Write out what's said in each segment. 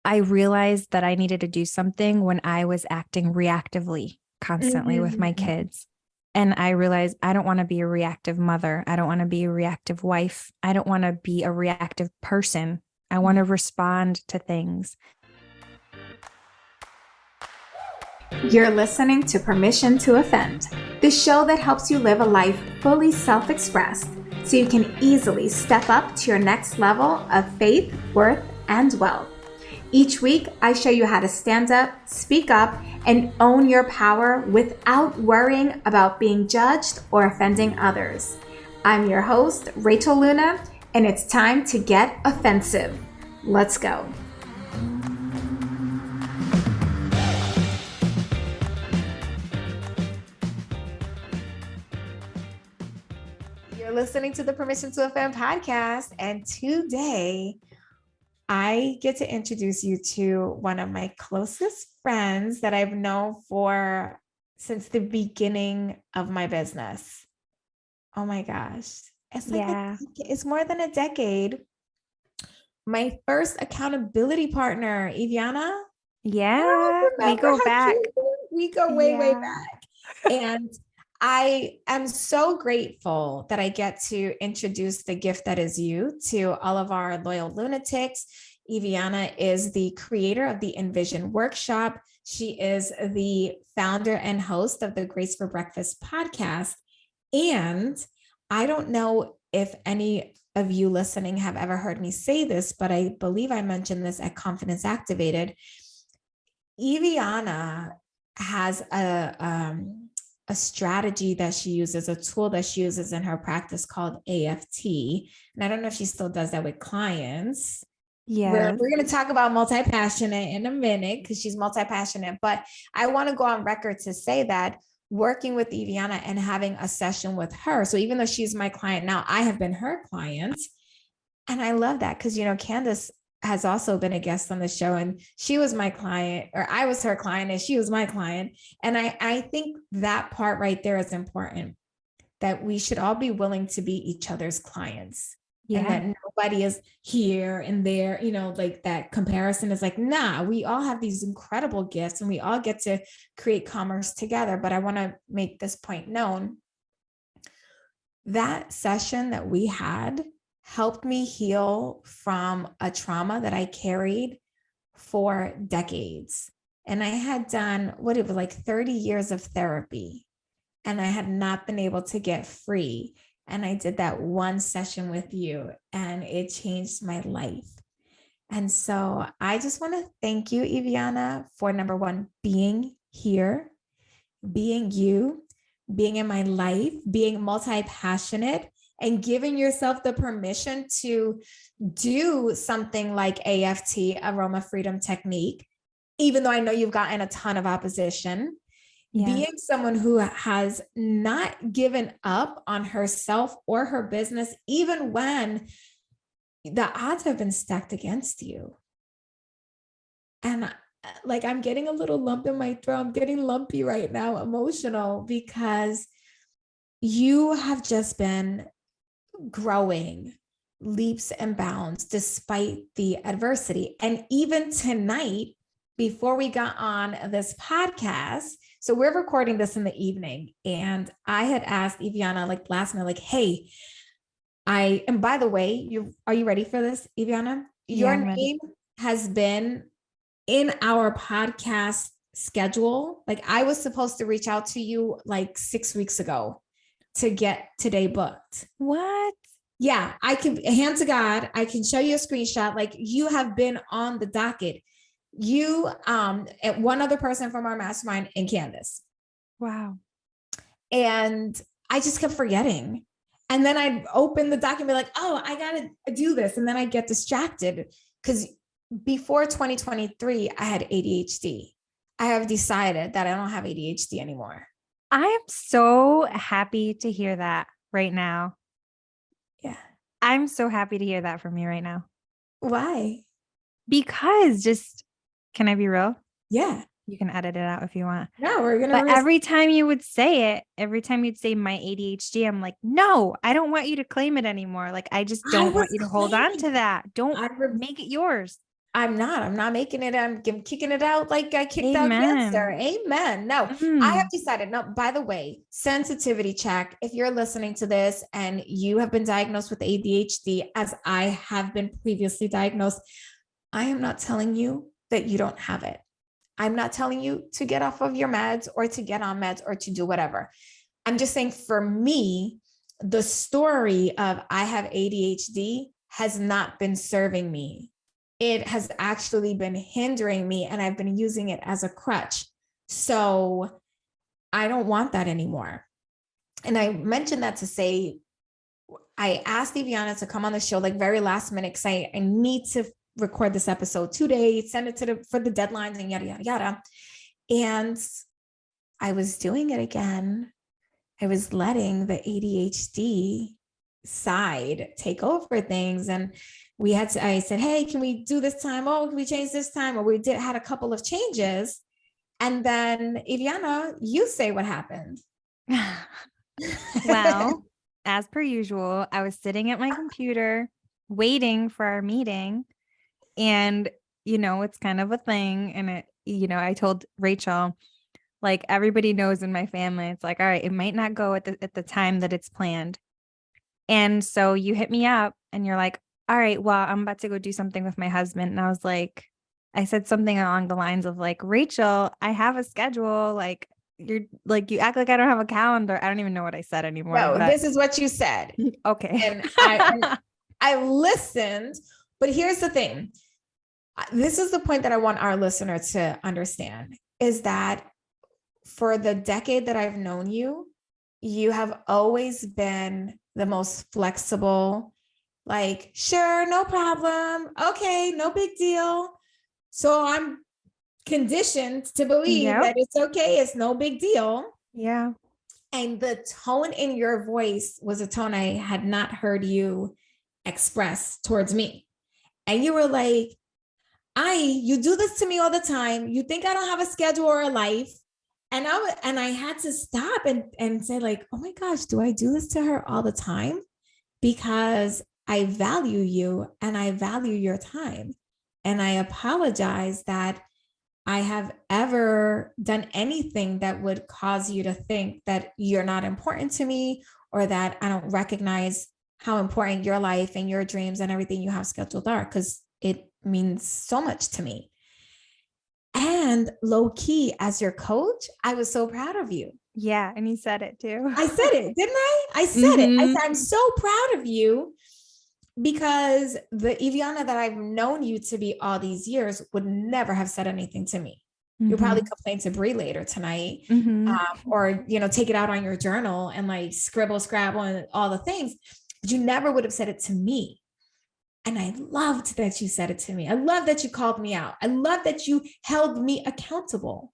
I realized that I needed to do something when I was acting reactively constantly with my Mhm. kids. And I realized I don't want to be a reactive mother. I don't want to be a reactive wife. I don't want to be a reactive person. I want to respond to things. You're listening to Permission to Offend, the show that helps you live a life fully self expressed so you can easily step up to your next level of faith, worth, and wealth. Each week, I show you how to stand up, speak up, and own your power without worrying about being judged or offending others. I'm your host, Rachel Luna, and it's time to get offensive. Let's go. You're listening to the Permission to Offend podcast, and today I get to introduce you to one of my closest friends that I've known for since the beginning of my business. Oh my gosh. Yeah. It's more than a decade. My first accountability partner, Iviana. I Yeah. We remember go how back. cute. We go way, way Yeah. back. And I am so grateful that I get to introduce the gift that is you to all of our loyal lunatics. Iviana is the creator of the Envision workshop. She is the founder and host of the Grace for Breakfast podcast. And I don't know if any of you listening have ever heard me say this, but I believe I mentioned this at Confidence Activated. Iviana has a strategy that she uses, a tool that she uses in her practice called AFT. And I don't know if she still does that with clients. Yes. We're going to talk about multi-passionate in a minute because she's multi-passionate, but I want to go on record to say that working with Iviana and having a session with her. So even though she's my client now, I have been her client. And I love that because, Candace has also been a guest on the show and she was my client, or I was her client and she was my client. And I think that part right there is important, that we should all be willing to be each other's clients. And Yeah. that nobody is here and there, like that comparison is like, nah, we all have these incredible gifts and we all get to create commerce together. But I want to make this point known. That session that we had helped me heal from a trauma that I carried for decades. And I had done what it was like 30 years of therapy, and I had not been able to get free. And I did that one session with you, and it changed my life. And so I just want to thank you, Iviana, for number one, being here, being you, being in my life, being multi-passionate, and giving yourself the permission to do something like AFT, Aroma Freedom Technique, even though I know you've gotten a ton of opposition. Yeah. Being someone who has not given up on herself or her business, even when the odds have been stacked against you. And like, I'm getting a little lump in my throat. I'm getting lumpy right now, emotional, because you have just been growing leaps and bounds despite the adversity. And even tonight, before we got on this podcast, so we're recording this in the evening, and I had asked Iviana like last night, like, hey, and by the way, are you ready for this, Iviana? Yeah, Your I'm ready. name has been in our podcast schedule. Like, I was supposed to reach out to you like 6 weeks ago to get today booked. What? Yeah, I can, hand to God, I can show you a screenshot. Like, you have been on the docket. You, and one other person from our mastermind, and Candace. Wow. And I just kept forgetting. And then I'd open the document and be like, oh, I got to do this. And then I get distracted because before 2023, I had ADHD. I have decided that I don't have ADHD anymore. I am so happy to hear that right now. Yeah. I'm so happy to hear that from you right now. Why? Because can I be real? Yeah. You can edit it out if you want. No, we're going to. But every time you would say it, every time you'd say my ADHD, I'm like, no, I don't want you to claim it anymore. Like, I just don't want you to hold on to that. Don't make it yours. I'm not making it. I'm kicking it out like I kicked out cancer. Amen. Amen. No, I have Mm. decided. No, by the way, sensitivity check. If you're listening to this and you have been diagnosed with ADHD, as I have been previously diagnosed, I am not telling you that you don't have it. I'm not telling you to get off of your meds or to get on meds or to do whatever. I'm just saying for me, the story of I have ADHD has not been serving me. It has actually been hindering me, and I've been using it as a crutch. So I don't want that anymore. And I mentioned that to say, I asked Iviana to come on the show like very last minute because I need to record this episode today, send it to for the deadlines and yada, yada, yada. And I was doing it again. I was letting the ADHD side take over things. And I said, hey, can we do this time? Oh, can we change this time? Or had a couple of changes. And then Iviana, you say what happened. Well, as per usual, I was sitting at my computer waiting for our meeting. And, it's kind of a thing. And I told Rachel, like, everybody knows in my family, it's like, all right, it might not go at the time that it's planned. And so you hit me up and you're like, all right, well, I'm about to go do something with my husband. And I was like, I said something along the lines of like, Rachel, I have a schedule. Like, you're like, you act like I don't have a calendar. I don't even know what I said anymore. No, but this is what you said. Okay. And I listened, but here's the thing. This is the point that I want our listener to understand is that for the decade that I've known you, you have always been the most flexible, like, sure, no problem. Okay, no big deal. So I'm conditioned to believe that it's okay. It's no big deal. Yeah. And the tone in your voice was a tone I had not heard you express towards me. And you were like, you do this to me all the time. You think I don't have a schedule or a life. And I had to stop and say like, oh my gosh, do I do this to her all the time? Because I value you and I value your time. And I apologize that I have ever done anything that would cause you to think that you're not important to me or that I don't recognize how important your life and your dreams and everything you have scheduled are, because it means so much to me. And low key, as your coach, I was so proud of you. Yeah. And you said it too. I said it, didn't I? I said it. I said, I'm so proud of you because the Iviana that I've known you to be all these years would never have said anything to me. You'll probably complain to Brie later tonight, or, take it out on your journal and like scribble, scrabble and all the things, but you never would have said it to me. And I loved that you said it to me. I love that you called me out. I love that you held me accountable.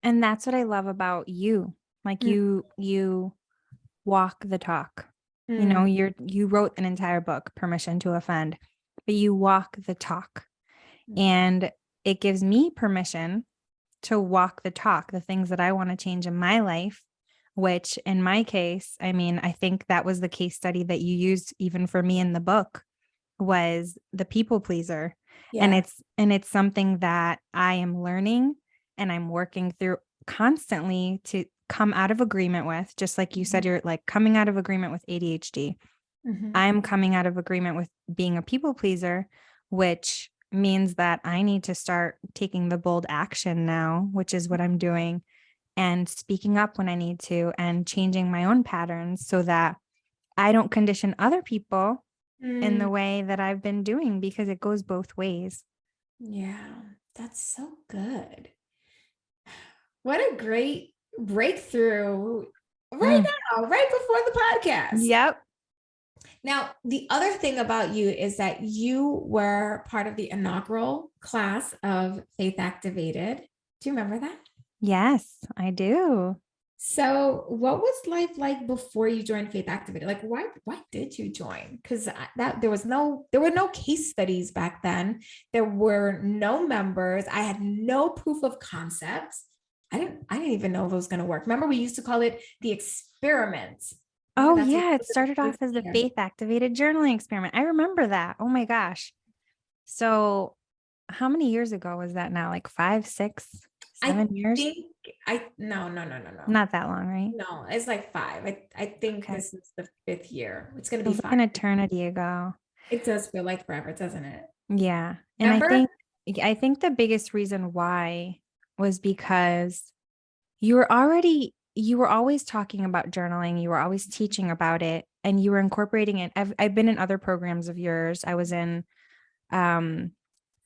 And that's what I love about you. Like you walk the talk. You wrote an entire book, Permission to Offend, but you walk the talk. And it gives me permission to walk the talk, the things that I want to change in my life, which in my case, I mean, I think that was the case study that you used even for me in the book, was the people pleaser. Yeah. And it's something that I am learning and I'm working through constantly to come out of agreement with, just like you said, you're like coming out of agreement with ADHD. I'm coming out of agreement with being a people pleaser, which means that I need to start taking the bold action now, which is what I'm doing, and speaking up when I need to and changing my own patterns so that I don't condition other people in the way that I've been doing, because it goes both ways. Yeah, that's so good. What a great breakthrough right now, right before the podcast. Yep. Now, the other thing about you is that you were part of the inaugural class of Faith Activated. Do you remember that? Yes, I do. So what was life like before you joined Faith Activated? Like, why did you join? Because there were no case studies back then. There were no members. I had no proof of concept. I didn't even know if it was going to work. Remember, we used to call it the experiment. Oh yeah, it started off as the Faith Activated journaling experiment. I remember that. Oh my gosh. So how many years ago was that now? Like 5, 6, 7 years? No. Not that long, right? No, it's like 5. I think Okay. this is the 5th year. It's going to be Feels like 5. an eternity ago. It does feel like forever, doesn't it? Yeah. And Remember? I think the biggest reason why was because you were always talking about journaling. You were always teaching about it and you were incorporating it. I've been in other programs of yours. I was in The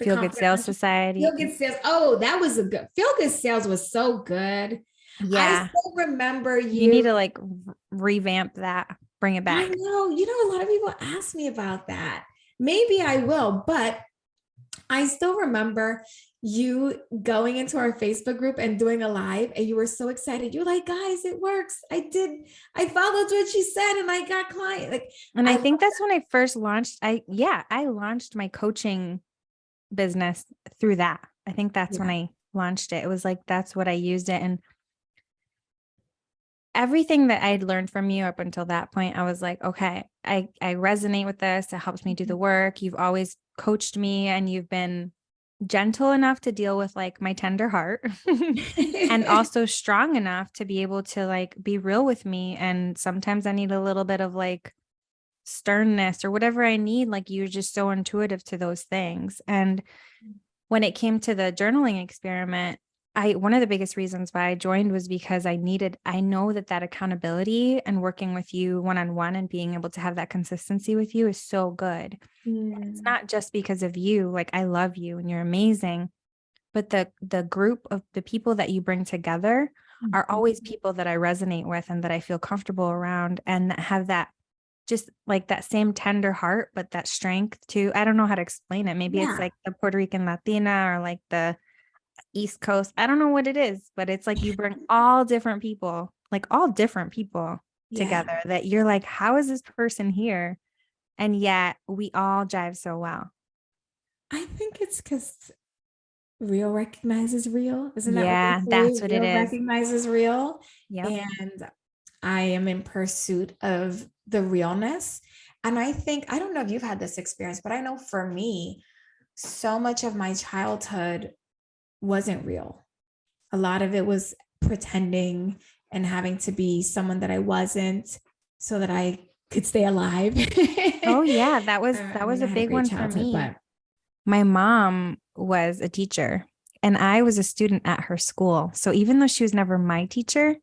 Feel Good confident Sales entrepreneur. Society. Feel Good Sales. Oh, that was a good. Feel Good Sales was so good. I Yeah. still remember You need you. to like revamp that, bring it I back. know. A lot of people ask me about that. Maybe I will, but I still remember you going into our Facebook group and doing a live, and you were so excited. You're like, guys, it works. I followed what she said and I got client. Like, And I I think that's when I first launched. I launched my coaching business through that. I think that's when yeah. I launched it. It was like, that's what I used it. And everything that I'd learned from you up until that point, I was like, okay, I resonate with this. It helps me do the work. You've always coached me and you've been gentle enough to deal with like my tender heart and also strong enough to be able to like be real with me. And sometimes I need a little bit of like sternness or whatever I need. Like you're just so intuitive to those things. And when it came to the journaling experiment, one of the biggest reasons why I joined was because I know that accountability and working with you one-on-one and being able to have that consistency with you is so good. It's not just because of you. Like I love you and you're amazing, but the group of the people that you bring together are always people that I resonate with and that I feel comfortable around and that have that just like that same tender heart, but that strength too. I don't know how to explain it. Maybe it's Yeah. like the Puerto Rican Latina or like the East Coast. I don't know what it is, but it's like you bring all different people Yeah. together that you're like, how is this person here? And yet we all jive so well. I think it's because real recognizes real. Isn't that what they Yeah, say? that's what it Real is. recognizes real. Yep. And I am in pursuit of the realness. And I think, I don't know if you've had this experience, but I know for me, so much of my childhood wasn't real. A lot of it was pretending and having to be someone that I wasn't so that I could stay alive. Oh yeah, I that was mean, a I had a big great one for childhood, me. but My mom was a teacher and I was a student at her school. So even though she was never my teacher,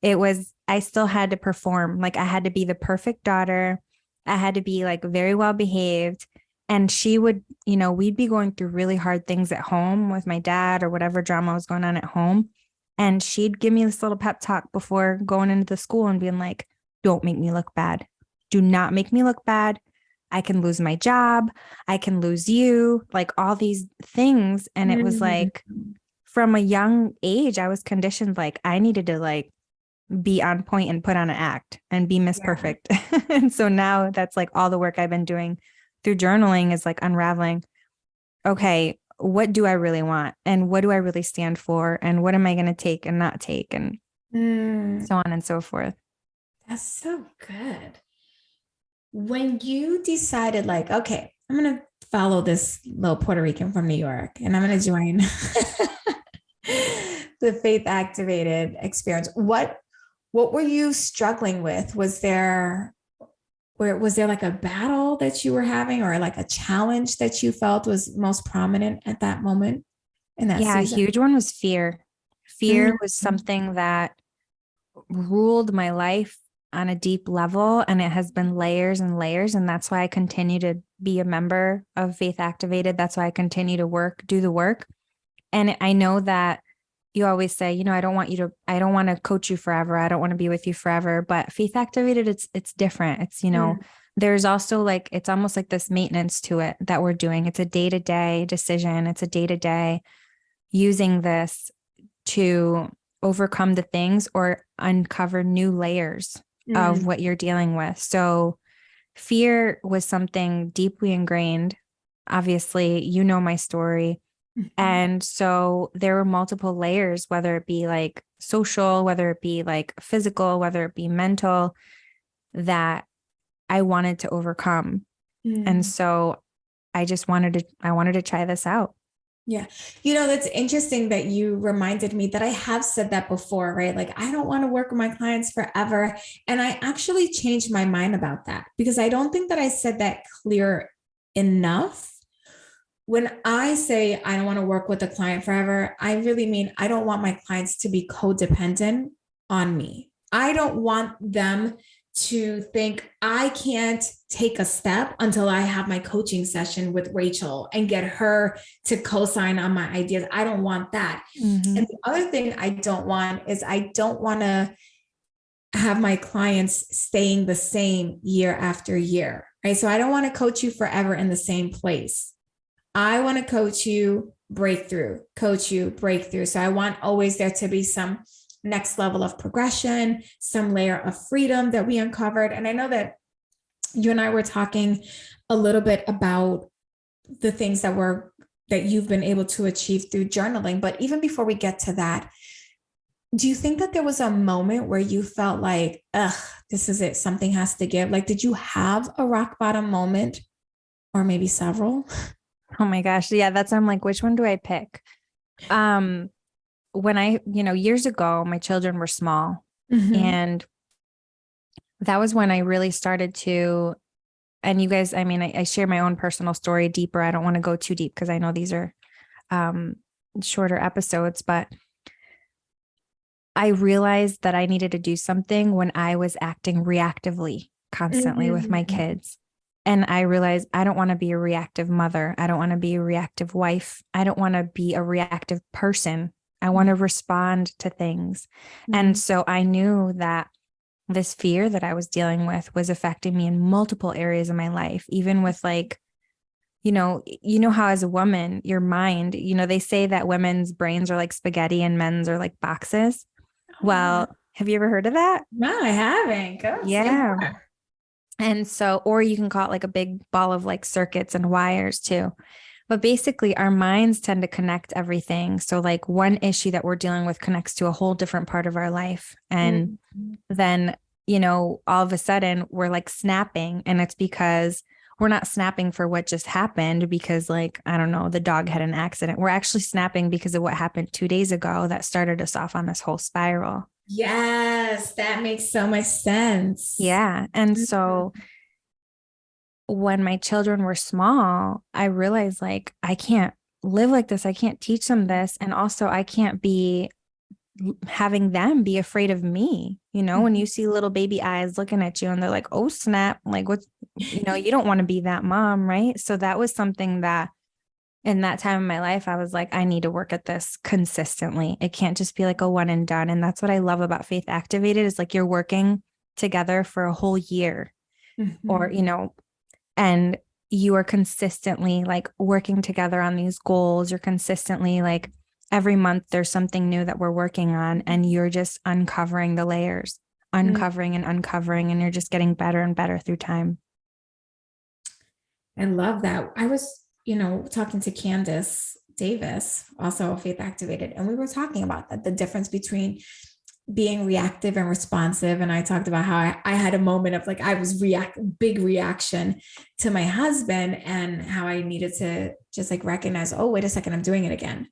I still had to perform. Like I had to be the perfect daughter. I had to be like very well behaved. And she would, we'd be going through really hard things at home with my dad or whatever drama was going on at home. And she'd give me this little pep talk before going into the school and being like, don't make me look bad. Do not make me look bad. I can lose my job. I can lose you, like all these things. And it was like from a young age, I was conditioned like I needed to like be on point and put on an act and be Miss Perfect. And so now that's like all the work I've been doing through journaling is like unraveling, okay, what do I really want? And what do I really stand for? And what am I going to take and not take? And so on and so forth. That's so good. When you decided, like, okay, I'm going to follow this little Puerto Rican from New York and I'm going to join the faith activated experience, what were you struggling with? Was there like a battle that you were having or like a challenge that you felt was most prominent at that moment in that Yeah, a season? huge one was fear. Fear was something that ruled my life on a deep level, and it has been layers and layers. And that's why I continue to be a member of Faith Activated. That's why I continue to do the work. And I know that you always say, I don't want to coach you forever. I don't want to be with you forever. But Faith Activated, it's different. It's, there's also like, it's almost like this maintenance to it that we're doing. It's a day-to-day decision. It's a day-to-day using this to overcome the things or uncover new layers of what you're dealing with. So fear was something deeply ingrained. Obviously, my story. And so there were multiple layers, whether it be like social, whether it be like physical, whether it be mental, that I wanted to overcome. And so I wanted to try this out. Yeah. That's interesting that you reminded me that I have said that before, right? Like, I don't want to work with my clients forever. And I actually changed my mind about that because I don't think that I said that clear enough. When I say I don't want to work with a client forever, I really mean I don't want my clients to be codependent on me. I don't want them to think I can't take a step until I have my coaching session with Rachel and get her to co-sign on my ideas. I don't want that. Mm-hmm. And the other thing I don't want is I don't want to have my clients staying the same year after year, right? So I don't want to coach you forever in the same place. I want to coach you breakthrough, coach you breakthrough. So I want always there to be some next level of progression, some layer of freedom that we uncovered. And I know that you and I were talking a little bit about the things that you've been able to achieve through journaling. But even before we get to that, do you think that there was a moment where you felt like, this is it, something has to give? Like, did you have a rock bottom moment or maybe several? Oh my gosh. Yeah. I'm like, which one do I pick? When I, years ago, my children were small, and that was when I really started to, and you guys, I mean, I share my own personal story deeper. I don't want to go too deep because I know these are shorter episodes, but I realized that I needed to do something when I was acting reactively constantly with my kids. And I realized I don't want to be a reactive mother. I don't want to be a reactive wife. I don't want to be a reactive person. I want to respond to things. And so I knew that this fear that I was dealing with was affecting me in multiple areas of my life, even with like, you know how as a woman, your mind, they say that women's brains are like spaghetti and men's are like boxes. Well, have you ever heard of that? No, I haven't. Go Yeah. And so, or you can call it like a big ball of like circuits and wires too. But basically, our minds tend to connect everything. So, like one issue that we're dealing with connects to a whole different part of our life. And then, all of a sudden, we're like snapping. And it's because we're not snapping for what just happened because, like, I don't know, the dog had an accident. We're actually snapping because of what happened 2 days ago that started us off on this whole spiral. Yes, that makes so much sense. Yeah. And so when my children were small, I realized like, I can't live like this. I can't teach them this. And also I can't be having them be afraid of me. When you see little baby eyes looking at you and they're like, oh, snap, like what's, you don't want to be that mom. Right. So that was something that in that time of my life, I was like, I need to work at this consistently. It can't just be like a one and done. And that's what I love about Faith Activated is like, you're working together for a whole year or, and you are consistently like working together on these goals. You're consistently like every month there's something new that we're working on and you're just uncovering the layers, uncovering and uncovering, and you're just getting better and better through time. I love that. I was, talking to Candace Davis, also Faith Activated, and we were talking about that, the difference between being reactive and responsive. And I talked about how I had a moment of like, I was big reaction to my husband and how I needed to just like recognize, oh, wait a second, I'm doing it again.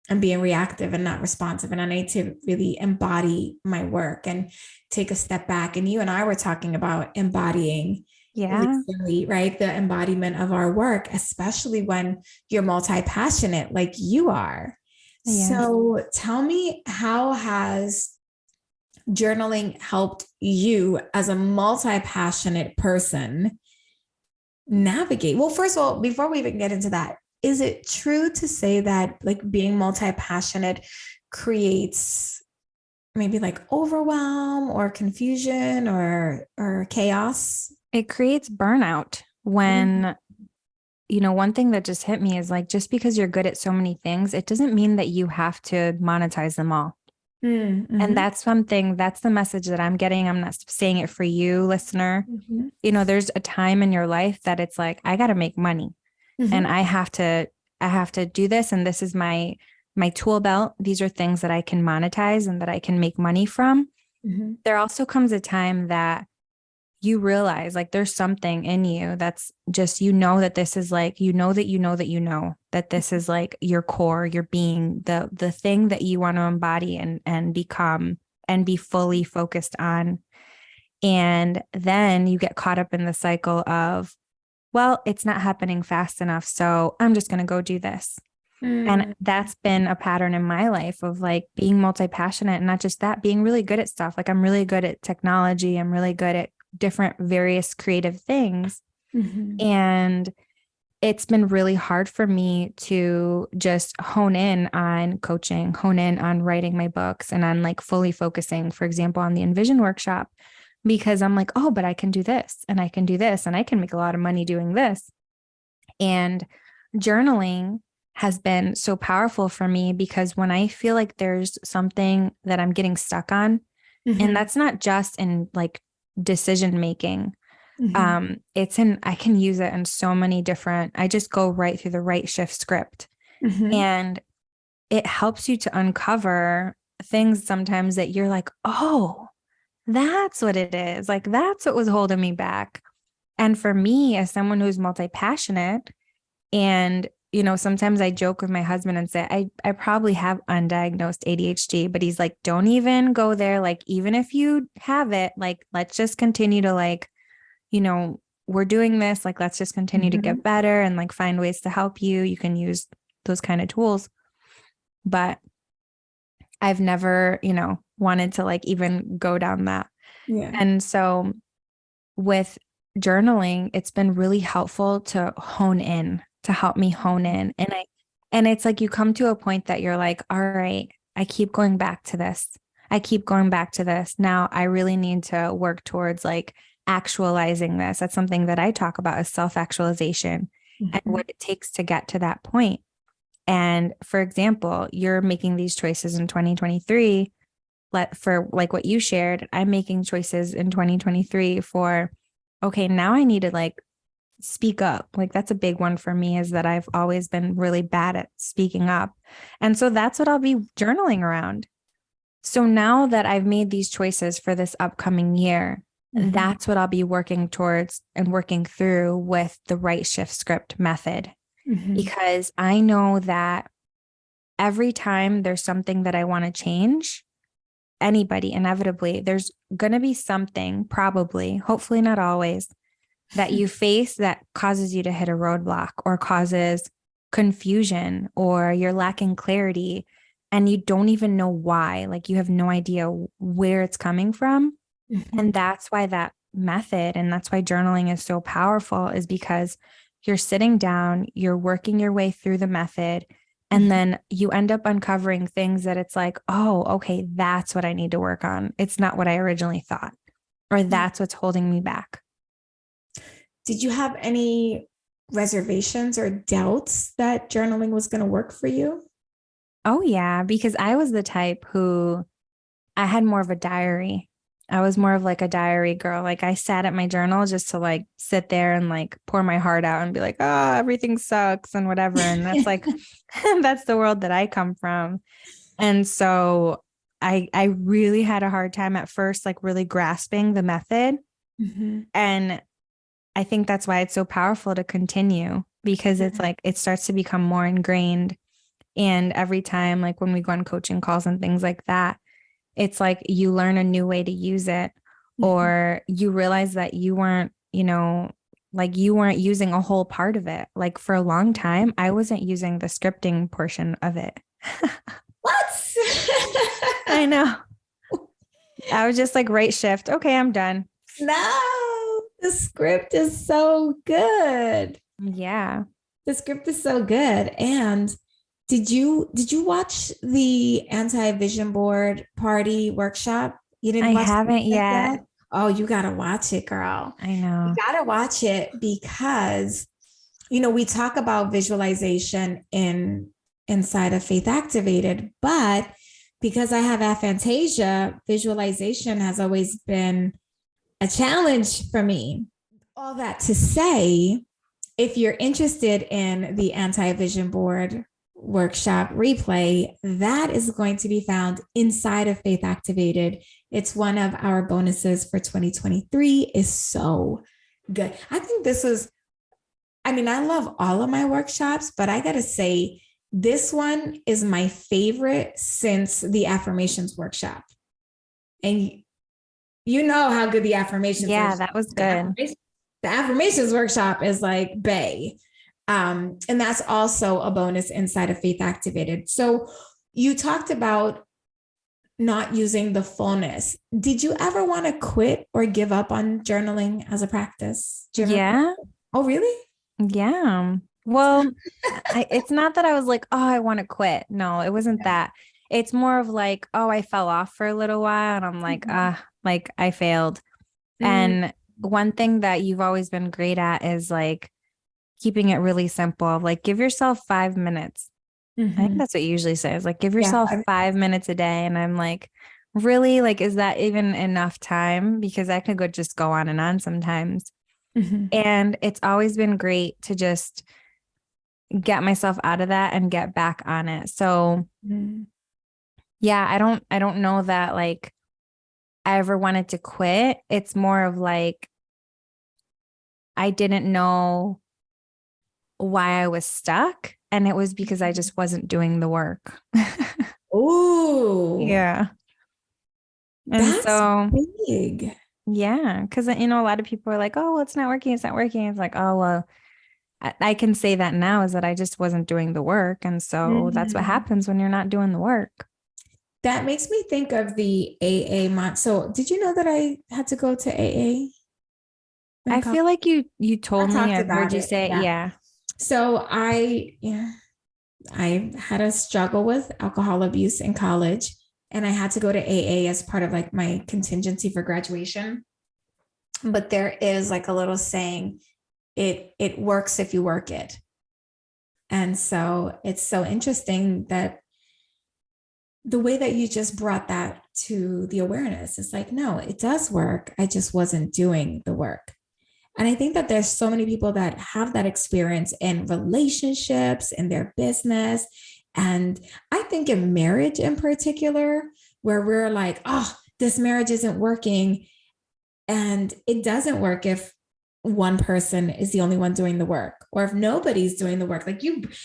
I'm being reactive and not responsive. And I need to really embody my work and take a step back. And you and I were talking about embodying recently, right? The embodiment of our work, especially when you're multi-passionate like you are. Yeah. So tell me, how has journaling helped you as a multi-passionate person navigate? Well, first of all, before we even get into that, is it true to say that like being multi-passionate creates maybe like overwhelm or confusion or chaos? It creates burnout when, one thing that just hit me is like, just because you're good at so many things, it doesn't mean that you have to monetize them all. And that's the message that I'm getting. I'm not saying it for you, listener. There's a time in your life that it's like, I got to make money and I have to do this. And this is my tool belt. These are things that I can monetize and that I can make money from. There also comes a time that you realize like there's something in you that's just, that this is like, that that this is like your core, your being, the thing that you want to embody and become and be fully focused on. And then you get caught up in the cycle of, well, it's not happening fast enough, so I'm just going to go do this. And that's been a pattern in my life of like being multi-passionate, and not just that, being really good at stuff. Like I'm really good at technology. I'm really good at different various creative things. And it's been really hard for me to just hone in on coaching, hone in on writing my books, and on like fully focusing, for example, on the Envision workshop, because I'm like, oh, but I can do this and I can do this and I can make a lot of money doing this. And journaling has been so powerful for me, because when I feel like there's something that I'm getting stuck on, and that's not just in like decision making, I can use it in so many different, I just go right through the right shift script, and it helps you to uncover things sometimes that you're like, oh, that's what it is. Like, that's what was holding me back. And for me, as someone who's multi-passionate, and, you know, sometimes I joke with my husband and say, I probably have undiagnosed ADHD, but he's like, don't even go there. Like, even if you have it, like, let's just continue to like, you know, we're doing this, like, let's just continue to get better and like find ways to help you. You can use those kind of tools. But I've never, you know, wanted to like even go down that. Yeah. And so with journaling, it's been really helpful to hone in, to help me hone in. And it's like you come to a point that you're like, all right, I keep going back to this. I keep going back to this. Now I really need to work towards like actualizing this. That's something that I talk about, is self-actualization and what it takes to get to that point. And for example, you're making these choices in 2023, for like what you shared. I'm making choices in 2023 for, okay, now I need to like speak up. Like that's a big one for me, is that I've always been really bad at speaking up. And so that's what I'll be journaling around. So now that I've made these choices for this upcoming year, that's what I'll be working towards and working through with the right shift script method. Because I know that every time there's something that I want to change, anybody, inevitably, there's going to be something, probably, hopefully not always, that you face that causes you to hit a roadblock or causes confusion, or you're lacking clarity and you don't even know why. Like you have no idea where it's coming from. And that's why that method, and that's why journaling is so powerful, is because you're sitting down, you're working your way through the method, and then you end up uncovering things that it's like, oh, okay, that's what I need to work on. It's not what I originally thought, or that's what's holding me back. Did you have any reservations or doubts that journaling was going to work for you? Oh yeah, because I was the type who, I had more of a diary. I was more of like a diary girl. Like I sat at my journal just to like sit there and like pour my heart out and be like, oh, everything sucks and whatever. And that's like, that's the world that I come from. And so I really had a hard time at first, like really grasping the method. And I think that's why it's so powerful to continue, because it's like, it starts to become more ingrained. And every time, like when we go on coaching calls and things like that, it's like you learn a new way to use it, or you realize that you weren't, you know, like you weren't using a whole part of it. Like for a long time, I wasn't using the scripting portion of it. What? I know. I was just like, right shift. Okay, I'm done. No, the script is so good. Yeah. The script is so good. And did you watch the anti-vision board party workshop? You didn't I watch haven't it yet. Oh, you gotta watch it, girl. I know. You gotta watch it because, you know, we talk about visualization inside of Faith Activated, but because I have aphantasia, visualization has always been a challenge for me. All that to say, if you're interested in the anti-vision board workshop replay, that is going to be found inside of Faith Activated. It's one of our bonuses for 2023. Is so good. I think this was, I mean, I love all of my workshops, but I got to say, this one is my favorite since the affirmations workshop. And you know how good the affirmations Yeah, workshop. that was good. The affirmations workshop is like bae. And that's also a bonus inside of Faith Activated. So you talked about not using the fullness. Did you ever want to quit or give up on journaling as a practice? Yeah. Oh, really? Yeah. Well, it's not that I was like, oh, I want to quit. No, it wasn't that. It's more of like, oh, I fell off for a little while and I'm like, like I failed. And one thing that you've always been great at is like keeping it really simple. Like give yourself 5 minutes. I think that's what you usually say is like, give yourself 5 minutes a day. And I'm like, really? Like, is that even enough time? Because I could just go on and on sometimes. And it's always been great to just get myself out of that and get back on it. So yeah, I don't know that like I ever wanted to quit. It's more of like, I didn't know why I was stuck. And it was because I just wasn't doing the work. Oh, Yeah. And that's so big. yeah, because you know, a lot of people are like, oh, well, it's not working. It's not working. It's like, oh, well, I can say that now is that I just wasn't doing the work. And so that's what happens when you're not doing the work. That makes me think of the AA month. So did you know that I had to go to AA? I feel like you told me, I've heard about you it. say it. Yeah. So I had a struggle with alcohol abuse in college, and I had to go to AA as part of like my contingency for graduation. But there is like a little saying, it works if you work it. And so it's so interesting that the way that you just brought that to the awareness, it's like, no, it does work. I just wasn't doing the work. And I think that there's so many people that have that experience in relationships, in their business. And I think in marriage in particular, where we're like, oh, this marriage isn't working. And it doesn't work if one person is the only one doing the work, or if nobody's doing the work. Like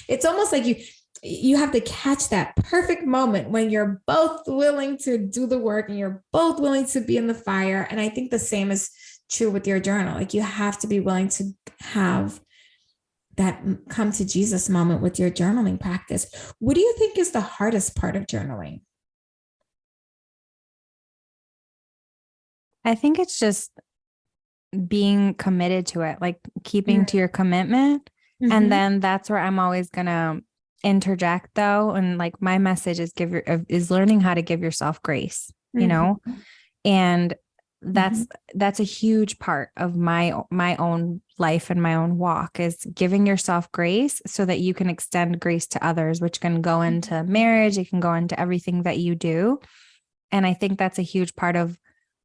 it's almost like you have to catch that perfect moment when you're both willing to do the work and you're both willing to be in the fire. And I think the same is true with your journal. Like you have to be willing to have that come to Jesus moment with your journaling practice. What do you think is the hardest part of journaling? I think it's just being committed to it, like keeping to your commitment. And then that's where I'm always going to interject though. And like my message is learning how to give yourself grace, you know, and that's a huge part of my own life and my own walk is giving yourself grace so that you can extend grace to others, which can go into marriage. It can go into everything that you do. And I think that's a huge part of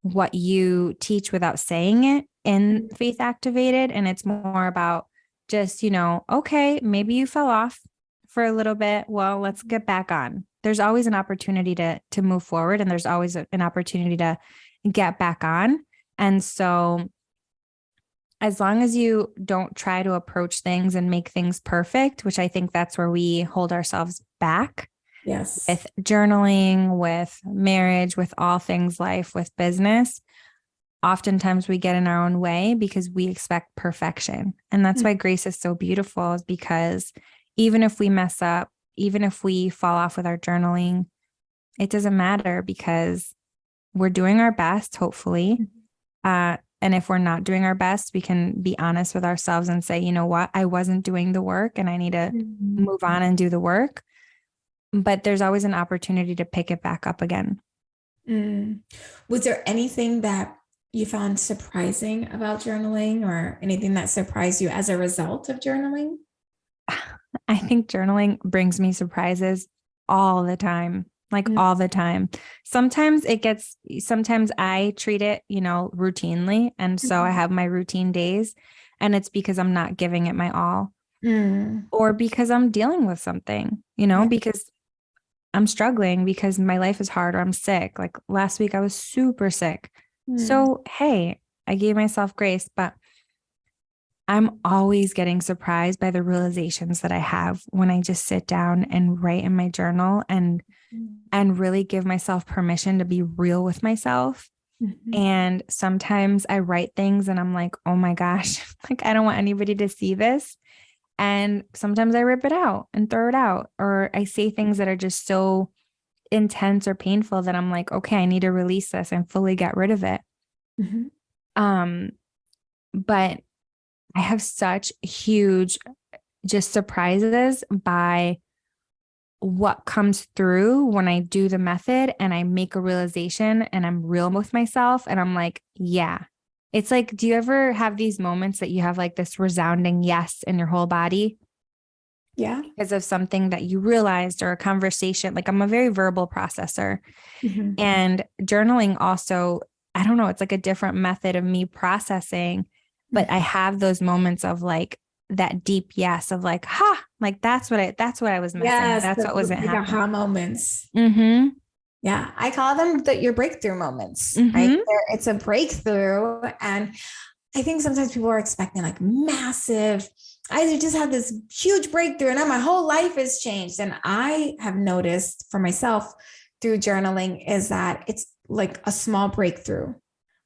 what you teach without saying it in Faith Activated. And it's more about just, you know, okay, maybe you fell off for a little bit. Well, let's get back on. There's always an opportunity to move forward, and there's always an opportunity to get back on. And so as long as you don't try to approach things and make things perfect, which I think that's where we hold ourselves back. Yes. With journaling, with marriage, with all things life, with business, oftentimes we get in our own way because we expect perfection. And that's why grace is so beautiful, is because even if we mess up, even if we fall off with our journaling, it doesn't matter because we're doing our best, hopefully. And if we're not doing our best, we can be honest with ourselves and say, you know what, I wasn't doing the work and I need to move on and do the work. But there's always an opportunity to pick it back up again. Was there anything that you found surprising about journaling, or anything that surprised you as a result of journaling? I think journaling brings me surprises all the time, like all the time. Sometimes I treat it, you know, routinely. And so I have my routine days, and it's because I'm not giving it my all, or because I'm dealing with something, you know, because I'm struggling, because my life is hard, or I'm sick. Like last week I was super sick. So, hey, I gave myself grace, but I'm always getting surprised by the realizations that I have when I just sit down and write in my journal and really give myself permission to be real with myself. And sometimes I write things and I'm like, oh my gosh, like I don't want anybody to see this. And sometimes I rip it out and throw it out, or I say things that are just so intense or painful that I'm like, okay, I need to release this and fully get rid of it. But I have such huge just surprises by what comes through when I do the method and I make a realization and I'm real with myself. And I'm like, yeah, it's like, do you ever have these moments that you have like this resounding yes in your whole body? Yeah. Because of something that you realized or a conversation. Like I'm a very verbal processor, and journaling also, I don't know, it's like a different method of me processing, but I have those moments of like that deep yes of like, like that's what I was missing. Yes, That's what wasn't the happening. aha moments. Mm-hmm. Yeah, I call them your breakthrough moments, right? It's a breakthrough. And I think sometimes people are expecting like massive, I just had this huge breakthrough and now my whole life has changed. And I have noticed for myself through journaling is that it's like a small breakthrough,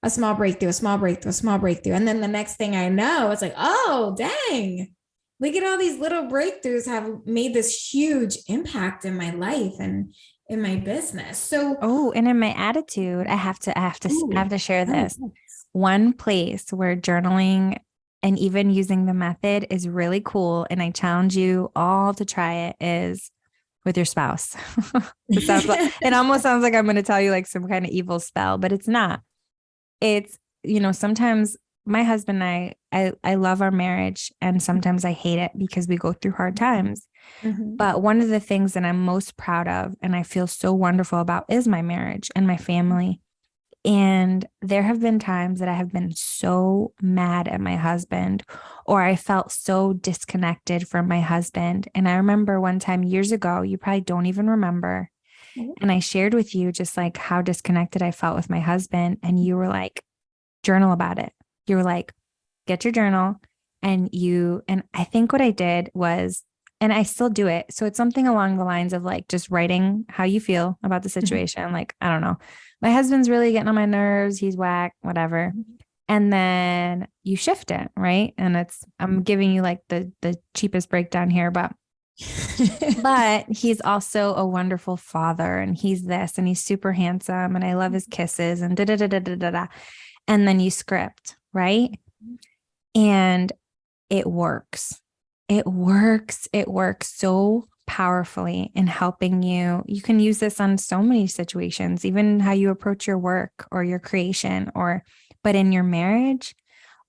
a small breakthrough, a small breakthrough, a small breakthrough. And then the next thing I know, it's like, oh, dang, look at all these little breakthroughs have made this huge impact in my life and in my business. So, and in my attitude, I have to share this. One place where journaling and even using the method is really cool, and I challenge you all to try it, is with your spouse. It almost sounds like I'm going to tell you like some kind of evil spell, but it's not. It's, sometimes my husband and I love our marriage, and sometimes I hate it because we go through hard times. But one of the things that I'm most proud of and I feel so wonderful about is my marriage and my family. And there have been times that I have been so mad at my husband, or I felt so disconnected from my husband. And I remember one time years ago, you probably don't even remember, and I shared with you just like how disconnected I felt with my husband. And you were like, journal about it. You were like, get your journal. And I think what I did was, and I still do it. So it's something along the lines of like just writing how you feel about the situation. Like, I don't know, my husband's really getting on my nerves. He's whack, whatever. And then you shift it, right? And I'm giving you like the cheapest breakdown here, but he's also a wonderful father, and he's this, and he's super handsome, and I love his kisses, and da da da da da da. And then you script, right? And it works. It works so powerfully in helping you. You can use this on so many situations, even how you approach your work or your creation, but in your marriage,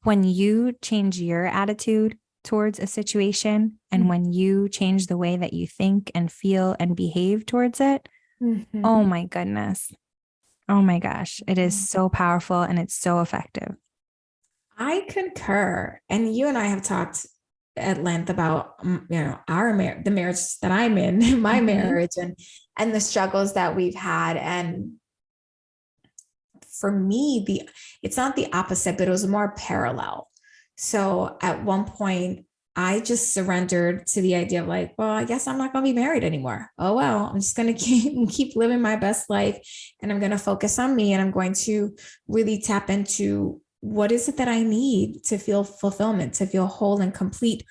when you change your attitude towards a situation, and when you change the way that you think and feel and behave towards it, oh my goodness. Oh my gosh. It is so powerful and it's so effective. I concur. And you and I have talked at length about, the marriage that I'm in, my marriage, and the struggles that we've had. And for me, it's not the opposite, but it was more parallel. So at one point, I just surrendered to the idea of like, well, I guess I'm not going to be married anymore. Oh, well, I'm just going to keep living my best life, and I'm going to focus on me, and I'm going to really tap into what is it that I need to feel fulfillment, to feel whole and complete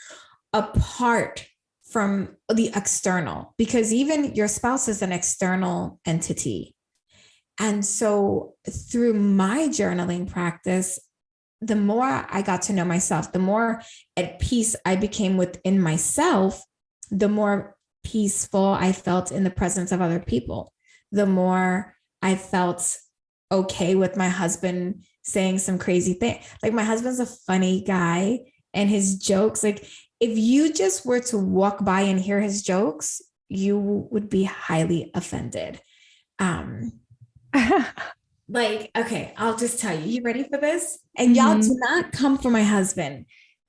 apart from the external, because even your spouse is an external entity. And so through my journaling practice, the more I got to know myself, the more at peace I became within myself, the more peaceful I felt in the presence of other people, the more I felt okay with my husband saying some crazy thing. Like, my husband's a funny guy, and his jokes, like if you just were to walk by and hear his jokes, you would be highly offended. Like, okay, I'll just tell you, you ready for this? And y'all do not come for my husband,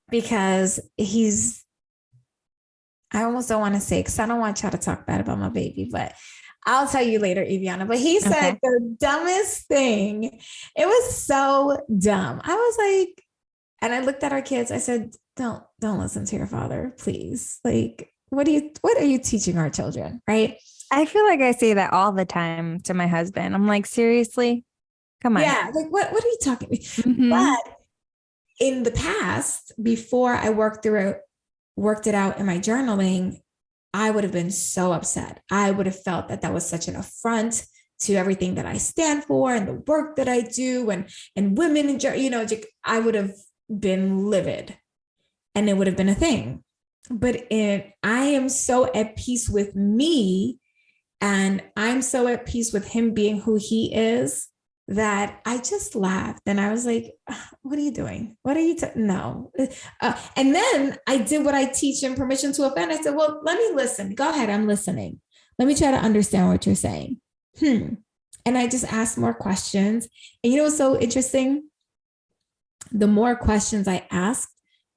because I almost don't want to say, because I don't want y'all to talk bad about my baby, but I'll tell you later, Iviana. But he said the dumbest thing. It was so dumb. I was like, and I looked at our kids. I said, don't listen to your father, please. Like, what are you teaching our children? Right. I feel like I say that all the time to my husband. I'm like, seriously, come on. Yeah. Like, what are you talking about? Mhm. But in the past, before I worked it out in my journaling, I would have been so upset. I would have felt that was such an affront to everything that I stand for and the work that I do and women in, I would have been livid and it would have been a thing. But I am so at peace with me, and I'm so at peace with him being who he is, that I just laughed and I was like, what are you doing? What are you, no. And then I did what I teach in Permission to Offend. I said, well, let me listen. Go ahead. I'm listening. Let me try to understand what you're saying. And I just asked more questions. And you know what's so interesting? The more questions I asked,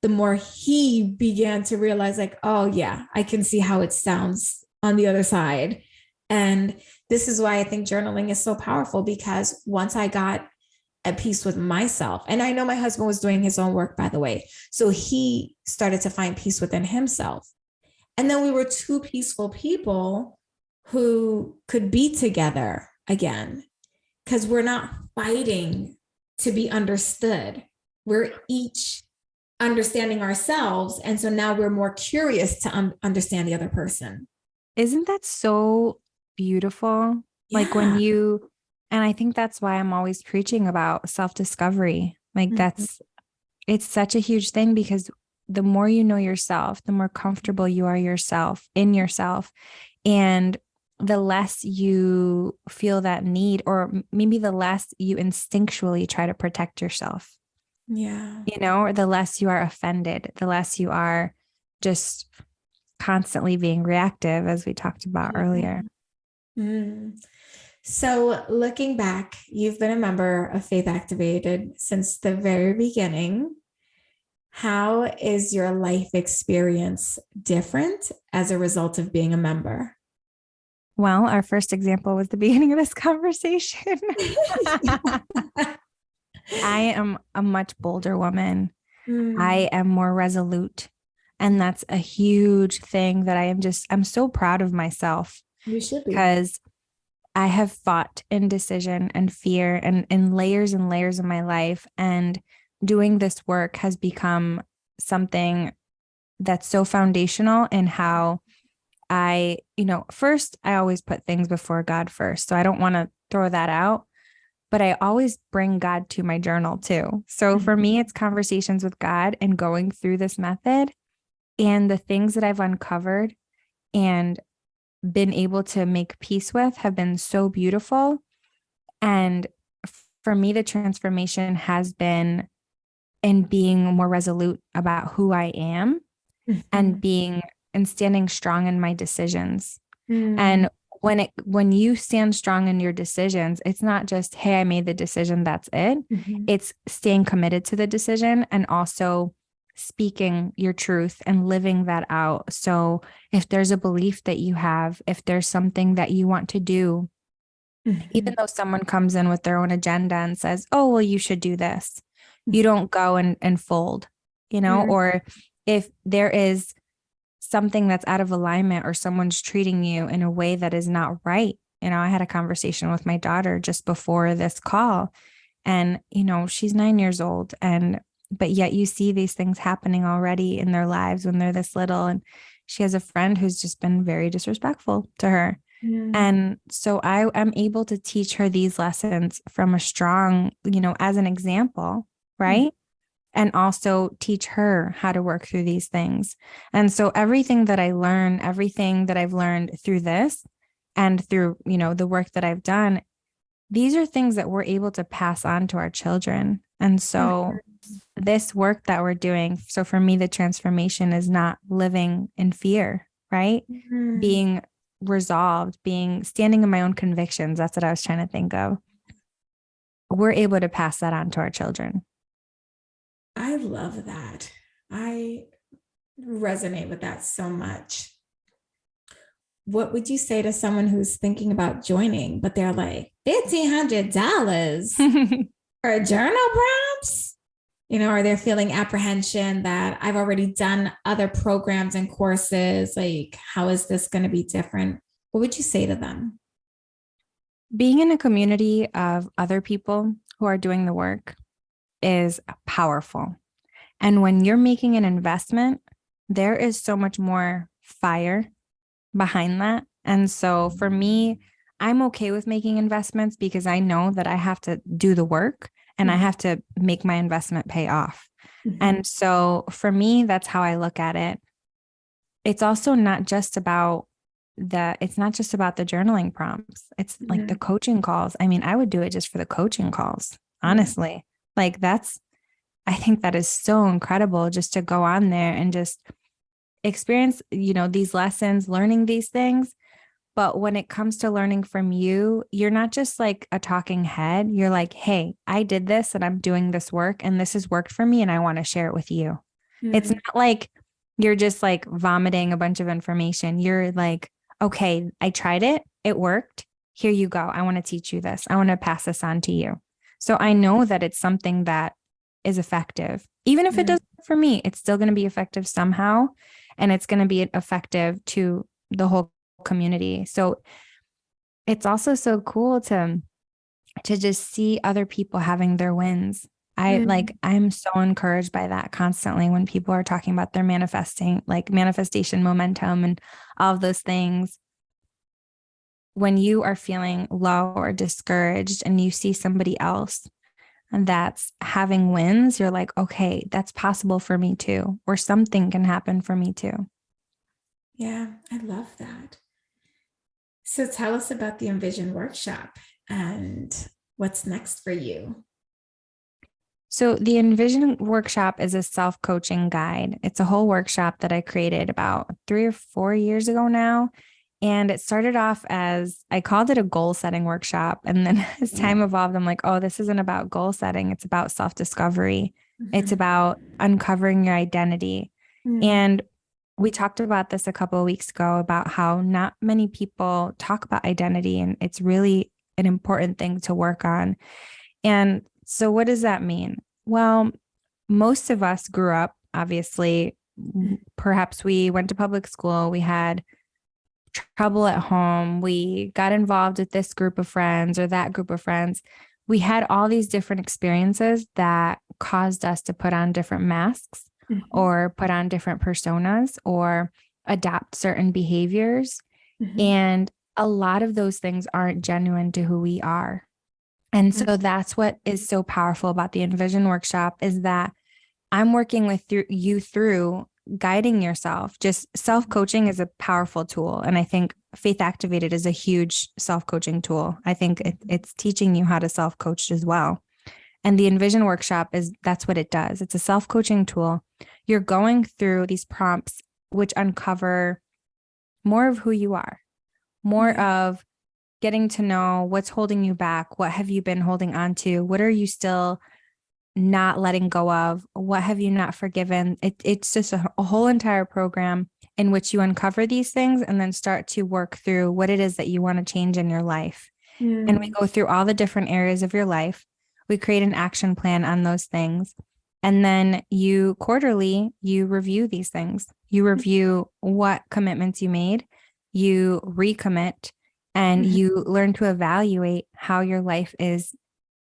the more he began to realize, like, oh yeah, I can see how it sounds on the other side. And this is why I think journaling is so powerful, because once I got at peace with myself, and I know my husband was doing his own work, by the way, so he started to find peace within himself. And then we were two peaceful people who could be together again, because we're not fighting to be understood. We're each understanding ourselves. And so now we're more curious to understand the other person. Isn't that so beautiful? Yeah. Like and I think that's why I'm always preaching about self-discovery. Like it's such a huge thing, because the more you know yourself, the more comfortable you are in yourself. And the less you feel that need, or maybe the less you instinctually try to protect yourself. Yeah. Or the less you are offended, the less you are just constantly being reactive, as we talked about earlier. So looking back, you've been a member of Faith Activated since the very beginning. How is your life experience different as a result of being a member? Well, our first example was the beginning of this conversation. I am a much bolder woman. I am more resolute. And that's a huge thing that I'm so proud of myself. You should be. Because I have fought indecision and fear and in layers and layers of my life. And doing this work has become something that's so foundational in how first, I always put things before God first. So I don't want to throw that out, but I always bring God to my journal too. So for me, it's conversations with God and going through this method, and the things that I've uncovered and been able to make peace with have been so beautiful. And for me, the transformation has been in being more resolute about who I am and standing strong in my decisions. And when you stand strong in your decisions, it's not just, hey, I made the decision, that's it. It's staying committed to the decision and also speaking your truth and living that out. So if there's a belief that you have, if there's something that you want to do, even though someone comes in with their own agenda and says, oh, well, you should do this, you don't go and fold, or if there is something that's out of alignment or someone's treating you in a way that is not right. I had a conversation with my daughter just before this call, and, she's 9 years old, but yet you see these things happening already in their lives when they're this little. And she has a friend who's just been very disrespectful to her. And so I am able to teach her these lessons from a strong, as an example, right? And also teach her how to work through these things. And so everything that I've learned through this and through, the work that I've done, these are things that we're able to pass on to our children. And so this work that we're doing, so for me, the transformation is not living in fear, right? Being resolved, standing in my own convictions. That's what I was trying to think of. We're able to pass that on to our children. I love that. I resonate with that so much. What would you say to someone who's thinking about joining, but they're like, $1,500 for a journal prompts? or they're feeling apprehension that I've already done other programs and courses. Like, how is this going to be different? What would you say to them? Being in a community of other people who are doing the work is powerful. And when you're making an investment, there is so much more fire behind that. And so for me, I'm okay with making investments because I know that I have to do the work and I have to make my investment pay off. And so for me, that's how I look at it. It's also not just about it's not just about the journaling prompts. It's like the coaching calls. I mean, I would do it just for the coaching calls, honestly. Like I think that is so incredible just to go on there and just experience, these lessons, learning these things. But when it comes to learning from you, you're not just like a talking head. You're like, hey, I did this and I'm doing this work and this has worked for me and I want to share it with you. It's not like you're just like vomiting a bunch of information. You're like, okay, I tried it. It worked. Here you go. I want to teach you this. I want to pass this on to you. So I know that it's something that is effective. Even if it doesn't work for me, it's still going to be effective somehow. And it's going to be effective to the whole community. So it's also so cool to just see other people having their wins. I'm so encouraged by that constantly when people are talking about their manifestation momentum and all of those things. When you are feeling low or discouraged and you see somebody else that's having wins, you're like, okay, that's possible for me too, or something can happen for me too. Yeah, I love that. So tell us about the Envision workshop and what's next for you. So the Envision workshop is a self-coaching guide. It's a whole workshop that I created about 3 or 4 years ago now. And it started off as, I called it a goal setting workshop. And then as time evolved, I'm like, oh, this isn't about goal setting. It's about self-discovery. It's about uncovering your identity. And we talked about this a couple of weeks ago about how not many people talk about identity, and it's really an important thing to work on. And so what does that mean? Well, most of us grew up, obviously, perhaps we went to public school, we had trouble at home, we got involved with this group of friends or that group of friends. We had all these different experiences that caused us to put on different masks or put on different personas or adopt certain behaviors. And a lot of those things aren't genuine to who we are. And so that's what is so powerful about the Envision workshop, is that I'm working with you through guiding yourself. Just self-coaching is a powerful tool. And I think Faith Activated is a huge self-coaching tool. I think it's teaching you how to self-coach as well. And the Envision workshop that's what it does. It's a self-coaching tool. You're going through these prompts, which uncover more of who you are, more of getting to know what's holding you back. What have you been holding on to? What are you still not letting go of? What have you not forgiven? It's just a whole entire program in which you uncover these things and then start to work through what it is that you want to change in your life. And we go through all the different areas of your life. We create an action plan on those things. And then quarterly, you review these things. You review what commitments you made, you recommit, and you learn to evaluate how your life is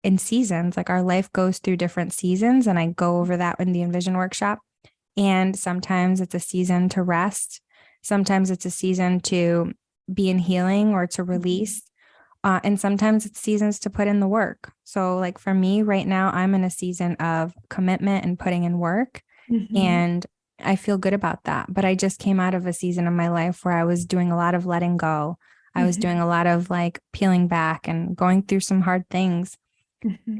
in seasons. Like our life goes through different seasons, and I go over that in the Envision workshop. And sometimes it's a season to rest. Sometimes it's a season to be in healing or to release. And sometimes it's seasons to put in the work. So like for me right now, I'm in a season of commitment and putting in work. And I feel good about that. But I just came out of a season of my life where I was doing a lot of letting go. I was doing a lot of like peeling back and going through some hard things.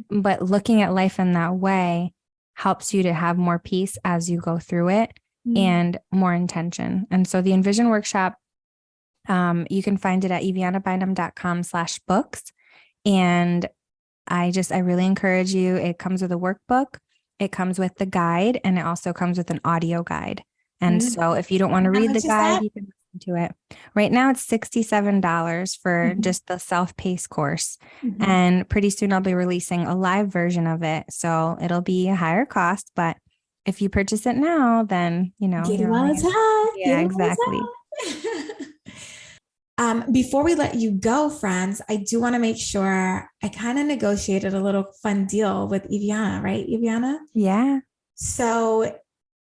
But looking at life in that way helps you to have more peace as you go through it and more intention. And so the Envision workshop, you can find it at evianabynum.com/books. And I really encourage you. It comes with a workbook. It comes with the guide, and it also comes with an audio guide. And so if you don't want to read the guide, to it. Right now it's $67 for Mhm. just the self-paced course. Mhm. And pretty soon I'll be releasing a live version of it. So it'll be a higher cost, but if you purchase it now, then, Get it you're while only it's gonna- hot. Yeah, Get it while exactly. it's hot. Before we let you go, friends, I do want to make sure I kind of negotiated a little fun deal with Iviana, right, Iviana? Yeah. So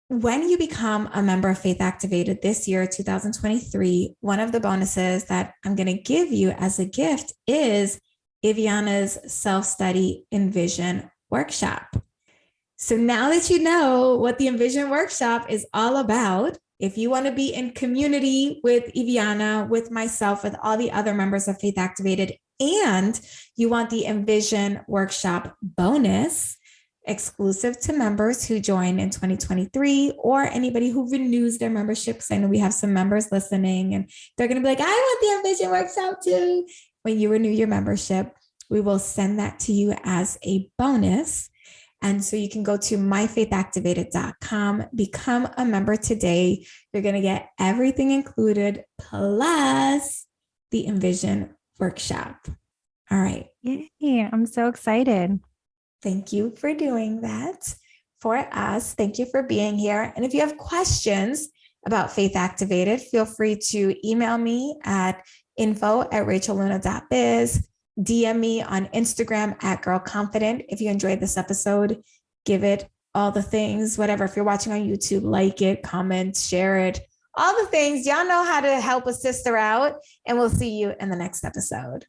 when you become a member of Faith Activated this year, 2023, one of the bonuses that I'm going to give you as a gift is Iviana's self-study Envision workshop. So now that you know what the Envision workshop is all about, if you want to be in community with Iviana, with myself, with all the other members of Faith Activated, and you want the Envision workshop bonus exclusive to members who join in 2023 or anybody who renews their membership, because I know we have some members listening and they're going to be like, I want the Envision workshop too. When you renew your membership, we will send that to you as a bonus. And so you can go to myfaithactivated.com, become a member today. You're going to get everything included, plus the Envision workshop. All right. Yay. I'm so excited. Thank you for doing that for us. Thank you for being here. And if you have questions about Faith Activated, feel free to email me at info@rachelluna.biz. DM me on Instagram at Girl Confident. If you enjoyed this episode, give it all the things, whatever. If you're watching on YouTube, like it, comment, share it, all the things. Y'all know how to help a sister out. And we'll see you in the next episode.